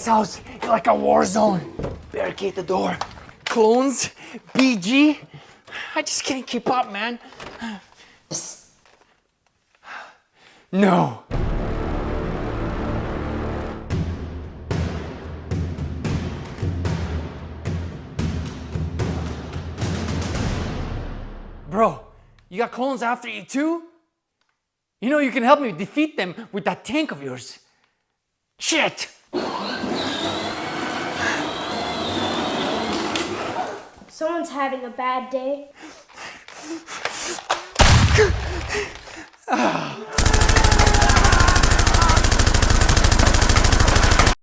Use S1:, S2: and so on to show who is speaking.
S1: this house like a war zone. Barricade the door. Clones, BG. I just can't keep up, man. No. Bro, you got clones after you too? You know you can help me defeat them with that tank of yours. Shit!
S2: Someone's having a bad day.